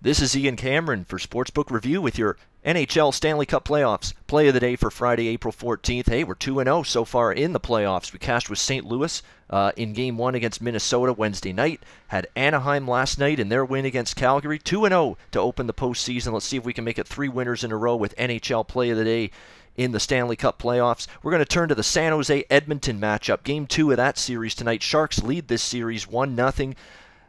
This is Ian Cameron for Sportsbook Review with your NHL Stanley Cup Playoffs. Play of the day for Friday, April 14th. Hey, we're 2-0 so far in the playoffs. We cashed with St. Louis in Game 1 against Minnesota Wednesday night. Had Anaheim last night in their win against Calgary. 2-0 to open the postseason. Let's see if we can make it 3 winners in a row with NHL Play of the Day in the Stanley Cup Playoffs. We're going to turn to the San Jose Edmonton matchup. Game 2 of that series tonight. Sharks lead this series 1-0.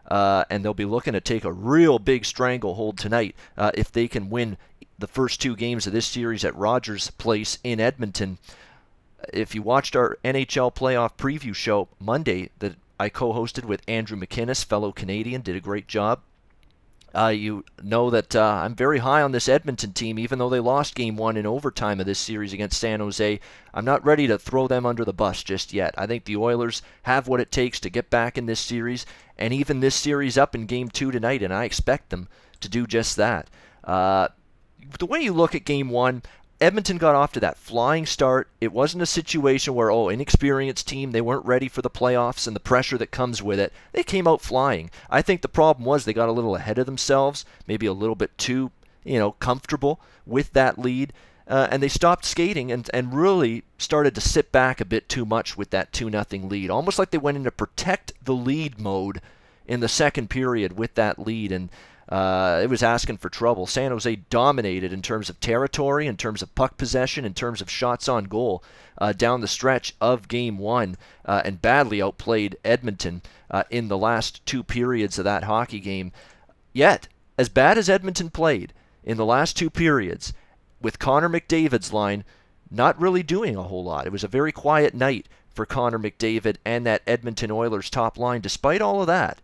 And they'll be looking to take a real big stranglehold tonight if they can win the first 2 games of this series at Rogers Place in Edmonton. If you watched our NHL playoff preview show Monday that I co-hosted with Andrew McInnes, fellow Canadian, did a great job. You know that I'm very high on this Edmonton team, even though they lost Game 1 in overtime of this series against San Jose. I'm not ready to throw them under the bus just yet. I think the Oilers have what it takes to get back in this series, and even this series up in Game 2 tonight, and I expect them to do just that. The way you look at Game 1, Edmonton got off to that flying start. It wasn't a situation where, inexperienced team, they weren't ready for the playoffs and the pressure that comes with it. They came out flying. I think the problem was they got a little ahead of themselves, maybe a little bit too, comfortable with that lead, and they stopped skating and really started to sit back a bit too much with that 2-0 lead. Almost like they went into protect the lead mode in the second period with that lead, and it was asking for trouble. San Jose dominated in terms of territory, in terms of puck possession, in terms of shots on goal down the stretch of Game 1, and badly outplayed Edmonton in the last 2 periods of that hockey game. Yet, as bad as Edmonton played in the last 2 periods, with Connor McDavid's line not really doing a whole lot. It was a very quiet night for Connor McDavid and that Edmonton Oilers top line. Despite all of that,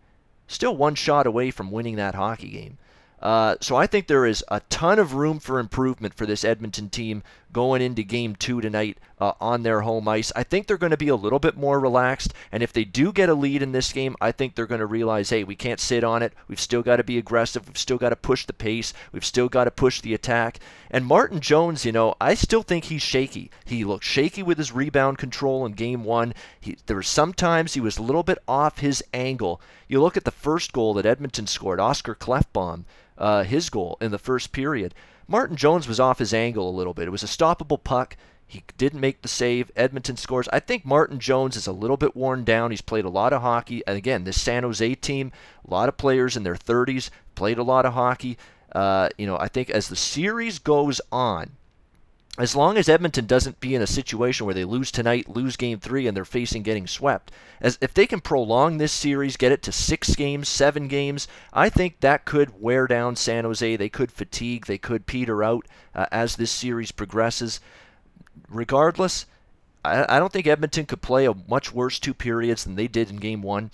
still 1 shot away from winning that hockey game. So I think there is a ton of room for improvement for this Edmonton team going into Game 2 tonight on their home ice. I think they're going to be a little bit more relaxed, and if they do get a lead in this game, I think they're going to realize, hey, we can't sit on it. We've still got to be aggressive. We've still got to push the pace. We've still got to push the attack. And Martin Jones, I still think he's shaky. He looked shaky with his rebound control in Game 1. There were sometimes he was a little bit off his angle. You look at the first goal that Edmonton scored, Oscar Klefbom, his goal in the first period. Martin Jones was off his angle a little bit. It was a stoppable puck. He didn't make the save. Edmonton scores. I think Martin Jones is a little bit worn down. He's played a lot of hockey. And again, this San Jose team, a lot of players in their 30s, played a lot of hockey. I think as the series goes on, as long as Edmonton doesn't be in a situation where they lose tonight, lose Game 3, and they're facing getting swept, if they can prolong this series, get it to 6 games, 7 games, I think that could wear down San Jose. They could fatigue, they could peter out as this series progresses. Regardless, I don't think Edmonton could play a much worse 2 periods than they did in Game 1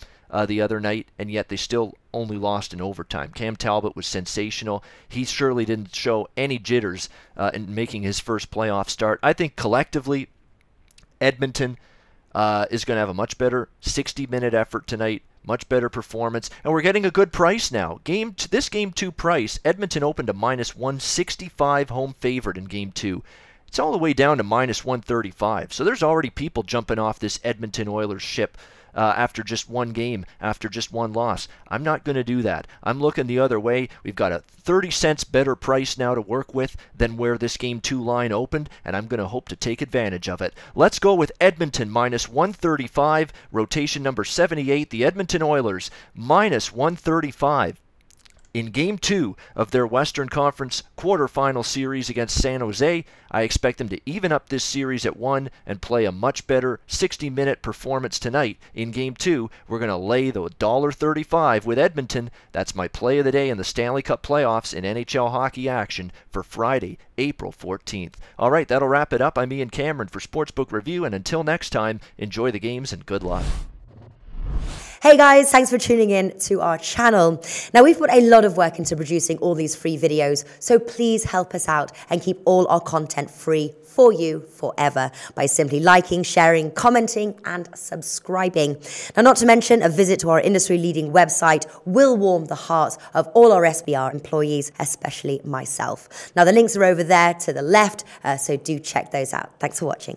the other night, and yet they still only lost in overtime. Cam Talbot was sensational. He surely didn't show any jitters in making his first playoff start. I think collectively, Edmonton is going to have a much better 60-minute effort tonight, much better performance, and we're getting a good price now. This Game 2 price, Edmonton opened a -165 home favorite in Game 2. It's all the way down to -135. So there's already people jumping off this Edmonton Oilers ship after just 1 game, after just 1 loss. I'm not going to do that. I'm looking the other way. We've got a 30 cents better price now to work with than where this Game 2 line opened, and I'm going to hope to take advantage of it. Let's go with Edmonton -135, rotation number 78, the Edmonton Oilers -135. In Game 2 of their Western Conference quarterfinal series against San Jose, I expect them to even up this series at 1 and play a much better 60-minute performance tonight. In Game 2, we're going to lay the $1.35 with Edmonton. That's my play of the day in the Stanley Cup Playoffs in NHL hockey action for Friday, April 14th. All right, that'll wrap it up. I'm Ian Cameron for Sportsbook Review, and until next time, enjoy the games and good luck. Hey guys, thanks for tuning in to our channel. Now, we've put a lot of work into producing all these free videos, so please help us out and keep all our content free for you forever by simply liking, sharing, commenting, and subscribing. Now, not to mention, a visit to our industry-leading website will warm the hearts of all our SBR employees, especially myself. Now, the links are over there to the left, so do check those out. Thanks for watching.